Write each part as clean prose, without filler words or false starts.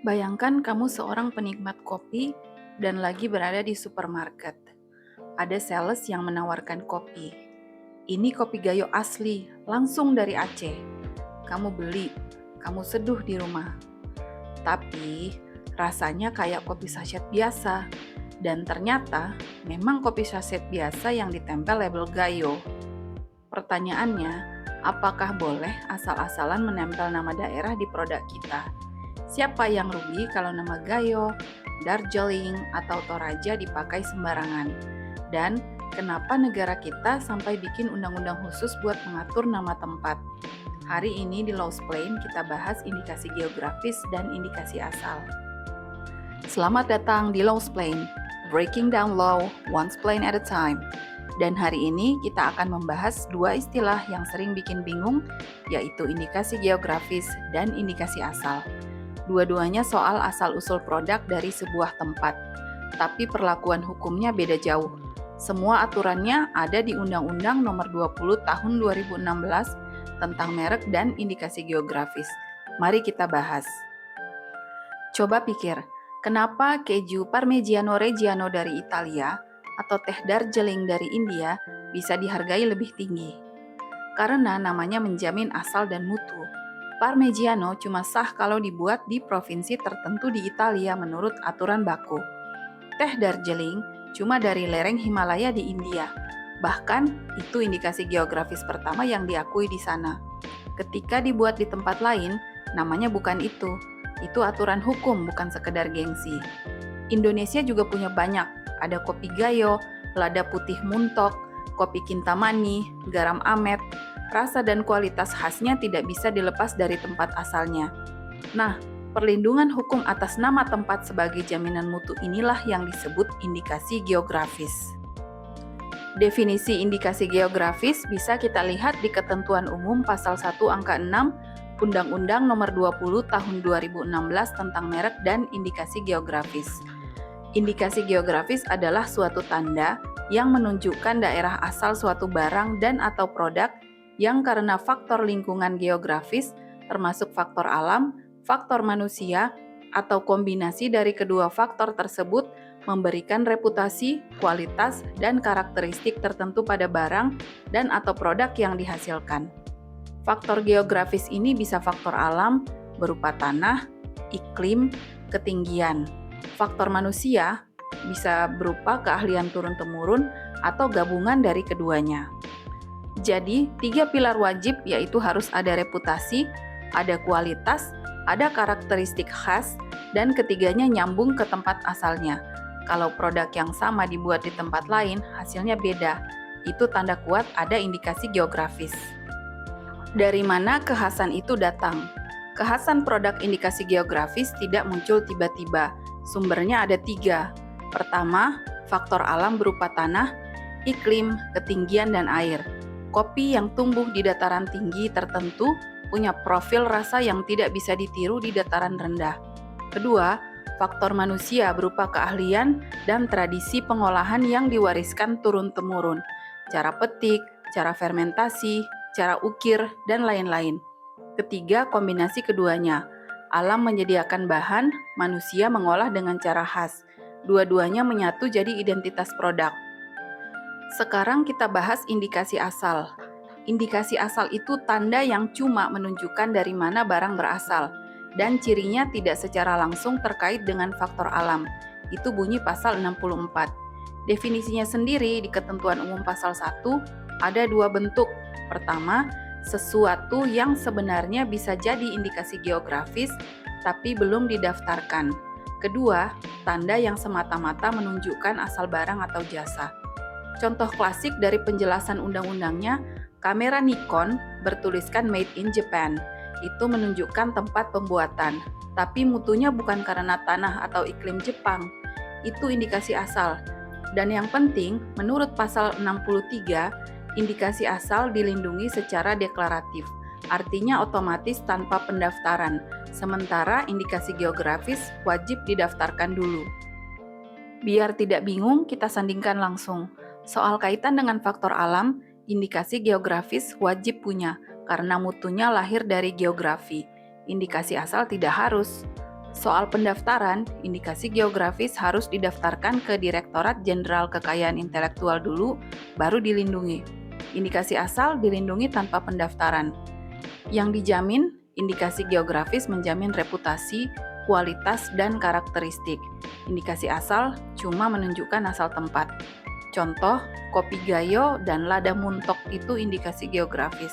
Bayangkan kamu seorang penikmat kopi dan lagi berada di supermarket. Ada sales yang menawarkan kopi. Ini kopi Gayo asli, langsung dari Aceh. Kamu beli, kamu seduh di rumah. Tapi rasanya kayak kopi saset biasa. Dan ternyata memang kopi saset biasa yang ditempel label Gayo. Pertanyaannya, apakah boleh asal-asalan menempel nama daerah di produk kita? Siapa yang rugi kalau nama Gayo, Darjeeling, atau Toraja dipakai sembarangan? Dan kenapa negara kita sampai bikin undang-undang khusus buat mengatur nama tempat? Hari ini di Lawsplain kita bahas indikasi geografis dan indikasi asal. Selamat datang di Lawsplain, breaking down law one splain at a time. Dan hari ini kita akan membahas dua istilah yang sering bikin bingung, yaitu indikasi geografis dan indikasi asal. Dua-duanya soal asal-usul produk dari sebuah tempat, tapi perlakuan hukumnya beda jauh. Semua aturannya ada di Undang-Undang Nomor 20 Tahun 2016 tentang merek dan indikasi geografis. Mari kita bahas. Coba pikir, kenapa keju Parmigiano Reggiano dari Italia atau teh Darjeeling dari India bisa dihargai lebih tinggi? Karena namanya menjamin asal dan mutu. Parmigiano cuma sah kalau dibuat di provinsi tertentu di Italia menurut aturan baku. Teh Darjeeling cuma dari lereng Himalaya di India. Bahkan, itu indikasi geografis pertama yang diakui di sana. Ketika dibuat di tempat lain, namanya bukan itu. Itu aturan hukum, bukan sekedar gengsi. Indonesia juga punya banyak. Ada kopi Gayo, lada putih Muntok, kopi Kintamani, garam Amet. Rasa dan kualitas khasnya tidak bisa dilepas dari tempat asalnya. Nah, perlindungan hukum atas nama tempat sebagai jaminan mutu inilah yang disebut indikasi geografis. Definisi indikasi geografis bisa kita lihat di Ketentuan Umum Pasal 1 Angka 6 Undang-Undang Nomor 20 Tahun 2016 tentang merek dan indikasi geografis. Indikasi geografis adalah suatu tanda yang menunjukkan daerah asal suatu barang dan atau produk yang karena faktor lingkungan geografis, termasuk faktor alam, faktor manusia, atau kombinasi dari kedua faktor tersebut memberikan reputasi, kualitas, dan karakteristik tertentu pada barang dan atau produk yang dihasilkan. Faktor geografis ini bisa faktor alam berupa tanah, iklim, ketinggian. Faktor manusia bisa berupa keahlian turun-temurun atau gabungan dari keduanya. Jadi, 3 pilar wajib yaitu harus ada reputasi, ada kualitas, ada karakteristik khas, dan ketiganya nyambung ke tempat asalnya. Kalau produk yang sama dibuat di tempat lain, hasilnya beda. Itu tanda kuat ada indikasi geografis. Dari mana kekhasan itu datang? Kekhasan produk indikasi geografis tidak muncul tiba-tiba. Sumbernya ada 3. Pertama, faktor alam berupa tanah, iklim, ketinggian, dan air. Kopi yang tumbuh di dataran tinggi tertentu punya profil rasa yang tidak bisa ditiru di dataran rendah. Kedua, faktor manusia berupa keahlian dan tradisi pengolahan yang diwariskan turun-temurun. Cara petik, cara fermentasi, cara ukir, dan lain-lain. Ketiga, kombinasi keduanya. Alam menyediakan bahan, manusia mengolah dengan cara khas. Dua-duanya menyatu jadi identitas produk. Sekarang kita bahas indikasi asal. Indikasi asal itu tanda yang cuma menunjukkan dari mana barang berasal, dan cirinya tidak secara langsung terkait dengan faktor alam. Itu bunyi pasal 64. Definisinya sendiri di Ketentuan Umum Pasal 1 ada 2 bentuk. Pertama, sesuatu yang sebenarnya bisa jadi indikasi geografis, tapi belum didaftarkan. Kedua, tanda yang semata-mata menunjukkan asal barang atau jasa. Contoh klasik dari penjelasan undang-undangnya, kamera Nikon bertuliskan Made in Japan. Itu menunjukkan tempat pembuatan, tapi mutunya bukan karena tanah atau iklim Jepang. Itu indikasi asal. Dan yang penting, menurut pasal 63, indikasi asal dilindungi secara deklaratif, artinya otomatis tanpa pendaftaran, sementara indikasi geografis wajib didaftarkan dulu. Biar tidak bingung, kita sandingkan langsung. Soal kaitan dengan faktor alam, indikasi geografis wajib punya, karena mutunya lahir dari geografi. Indikasi asal tidak harus. Soal pendaftaran, indikasi geografis harus didaftarkan ke Direktorat Jenderal Kekayaan Intelektual dulu, baru dilindungi. Indikasi asal dilindungi tanpa pendaftaran. Yang dijamin, indikasi geografis menjamin reputasi, kualitas, dan karakteristik. Indikasi asal cuma menunjukkan asal tempat. Contoh, kopi Gayo dan lada muntok itu indikasi geografis.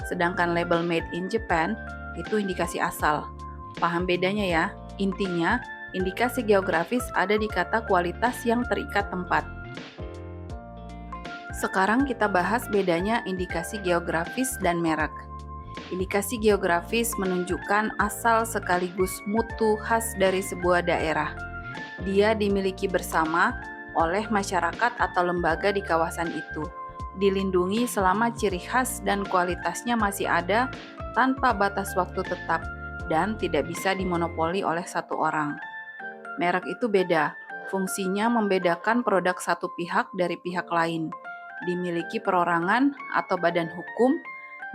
Sedangkan label made in Japan itu indikasi asal. Paham bedanya ya? Intinya, indikasi geografis ada di kata kualitas yang terikat tempat. Sekarang kita bahas bedanya indikasi geografis dan merek. Indikasi geografis menunjukkan asal sekaligus mutu khas dari sebuah daerah. Dia dimiliki bersama oleh masyarakat atau lembaga di kawasan itu. Dilindungi selama ciri khas dan kualitasnya masih ada tanpa batas waktu tetap dan tidak bisa dimonopoli oleh satu orang. Merek itu beda. Fungsinya membedakan produk satu pihak dari pihak lain. Dimiliki perorangan atau badan hukum,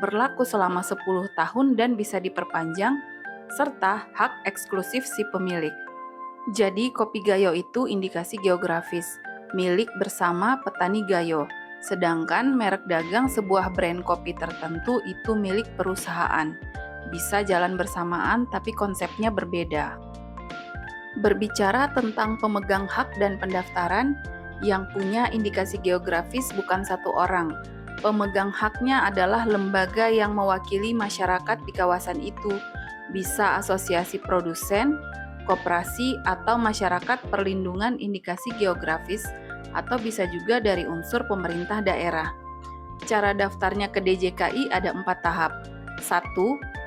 berlaku selama 10 tahun dan bisa diperpanjang, serta hak eksklusif si pemilik. Jadi kopi Gayo itu indikasi geografis, milik bersama petani Gayo. Sedangkan merek dagang sebuah brand kopi tertentu itu milik perusahaan. Bisa jalan bersamaan tapi konsepnya berbeda. Berbicara tentang pemegang hak dan pendaftaran, yang punya indikasi geografis bukan satu orang. Pemegang haknya adalah lembaga yang mewakili masyarakat di kawasan itu, bisa asosiasi produsen, koperasi, atau masyarakat perlindungan indikasi geografis, atau bisa juga dari unsur pemerintah daerah. Cara daftarnya ke DJKI ada 4 tahap. 1.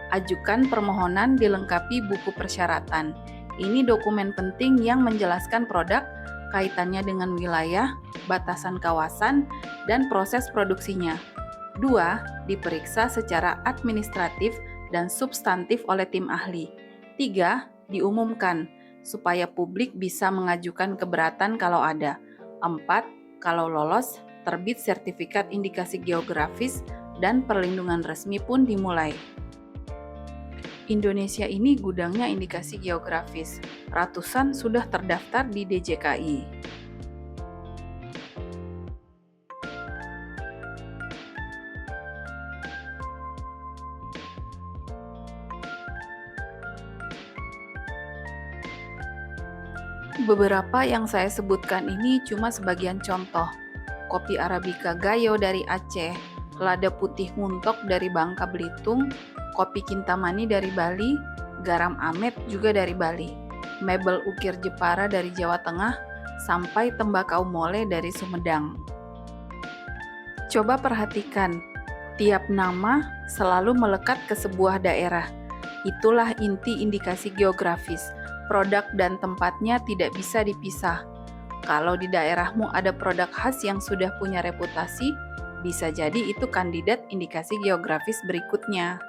Ajukan permohonan dilengkapi buku persyaratan. Ini dokumen penting yang menjelaskan produk, kaitannya dengan wilayah, batasan kawasan, dan proses produksinya. 2. Diperiksa secara administratif dan substantif oleh tim ahli. 3. Diumumkan, supaya publik bisa mengajukan keberatan kalau ada. 4. Kalau lolos, terbit sertifikat indikasi geografis dan perlindungan resmi pun dimulai. Indonesia ini gudangnya indikasi geografis. Ratusan sudah terdaftar di DJKI. Beberapa yang saya sebutkan ini cuma sebagian contoh. Kopi Arabica Gayo dari Aceh, lada putih muntok dari Bangka Belitung, kopi Kintamani dari Bali, garam Amet juga dari Bali, mebel ukir Jepara dari Jawa Tengah, sampai tembakau mole dari Sumedang. Coba perhatikan, tiap nama selalu melekat ke sebuah daerah. Itulah inti indikasi geografis. Produk dan tempatnya tidak bisa dipisah. Kalau di daerahmu ada produk khas yang sudah punya reputasi, bisa jadi itu kandidat indikasi geografis berikutnya.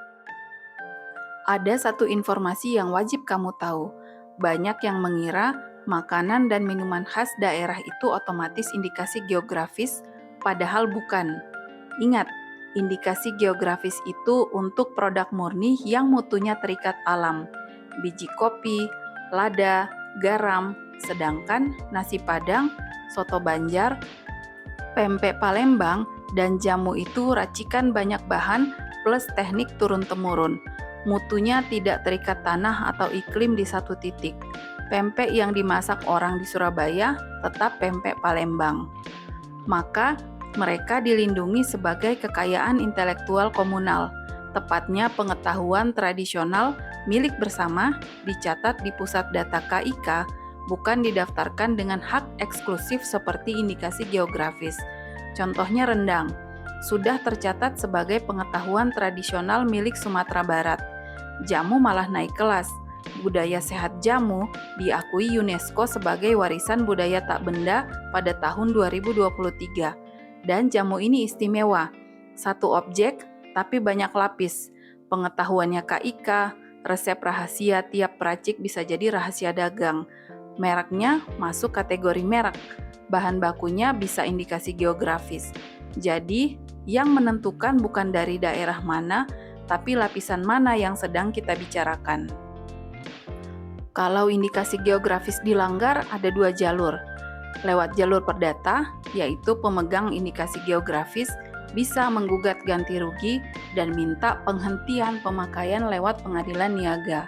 Ada satu informasi yang wajib kamu tahu. Banyak yang mengira makanan dan minuman khas daerah itu otomatis indikasi geografis, padahal bukan. Ingat, indikasi geografis itu untuk produk murni yang mutunya terikat alam. Biji kopi, lada, garam, sedangkan nasi Padang, soto Banjar, pempek Palembang, dan jamu itu racikan banyak bahan plus teknik turun-temurun. Mutunya tidak terikat tanah atau iklim di satu titik. Pempek yang dimasak orang di Surabaya tetap pempek Palembang. Maka, mereka dilindungi sebagai kekayaan intelektual komunal, tepatnya pengetahuan tradisional milik bersama, dicatat di pusat data KIK, bukan didaftarkan dengan hak eksklusif seperti indikasi geografis. Contohnya rendang, sudah tercatat sebagai pengetahuan tradisional milik Sumatera Barat. Jamu malah naik kelas. Budaya sehat jamu diakui UNESCO sebagai warisan budaya tak benda pada tahun 2023. Dan jamu ini istimewa. Satu objek, tapi banyak lapis. Pengetahuannya KIK, resep rahasia tiap peracik bisa jadi rahasia dagang. Mereknya masuk kategori merek. Bahan bakunya bisa indikasi geografis. Jadi, yang menentukan bukan dari daerah mana, tapi lapisan mana yang sedang kita bicarakan. Kalau indikasi geografis dilanggar, ada dua jalur. Lewat jalur perdata, yaitu pemegang indikasi geografis bisa menggugat ganti rugi dan minta penghentian pemakaian lewat pengadilan niaga.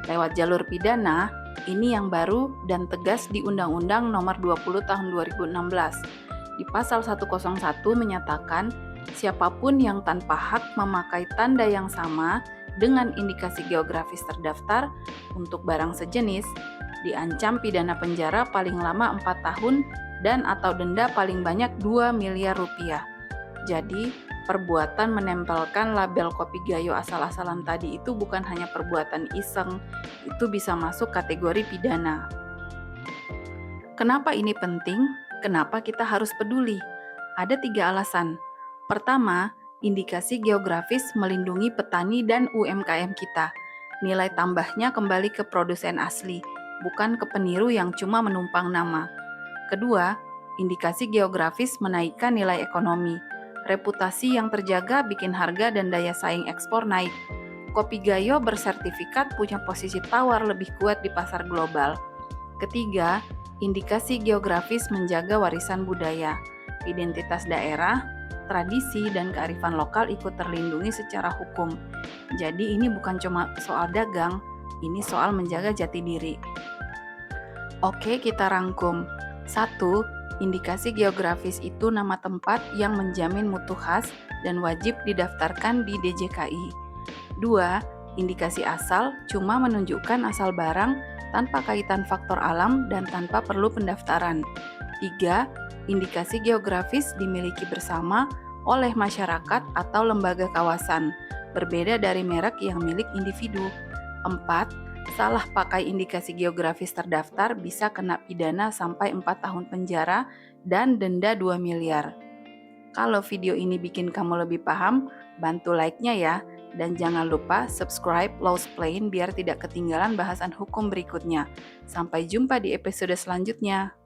Lewat jalur pidana, ini yang baru dan tegas di Undang-Undang Nomor 20 Tahun 2016. Di pasal 101 menyatakan, siapapun yang tanpa hak memakai tanda yang sama dengan indikasi geografis terdaftar untuk barang sejenis diancam pidana penjara paling lama 4 tahun dan atau denda paling banyak 2 miliar rupiah. Jadi, perbuatan menempelkan label kopi gayo asal-asalan tadi itu bukan hanya perbuatan iseng, itu bisa masuk kategori pidana. Kenapa ini penting? Kenapa kita harus peduli? Ada 3 alasan. Pertama, indikasi geografis melindungi petani dan UMKM kita. Nilai tambahnya kembali ke produsen asli, bukan ke peniru yang cuma menumpang nama. Kedua, indikasi geografis menaikkan nilai ekonomi. Reputasi yang terjaga bikin harga dan daya saing ekspor naik. Kopi Gayo bersertifikat punya posisi tawar lebih kuat di pasar global. Ketiga, indikasi geografis menjaga warisan budaya. Identitas daerah, tradisi, dan kearifan lokal ikut terlindungi secara hukum. Jadi ini bukan cuma soal dagang, ini soal menjaga jati diri. Oke, kita rangkum. 1. Indikasi geografis itu nama tempat yang menjamin mutu khas dan wajib didaftarkan di DJKI. 2. Indikasi asal cuma menunjukkan asal barang tanpa kaitan faktor alam dan tanpa perlu pendaftaran. 3. Indikasi geografis dimiliki bersama oleh masyarakat atau lembaga kawasan, berbeda dari merek yang milik individu. 4. Salah pakai indikasi geografis terdaftar bisa kena pidana sampai 4 tahun penjara dan denda 2 miliar. Kalau video ini bikin kamu lebih paham, bantu like-nya ya. Dan jangan lupa subscribe Lawsplain biar tidak ketinggalan bahasan hukum berikutnya. Sampai jumpa di episode selanjutnya.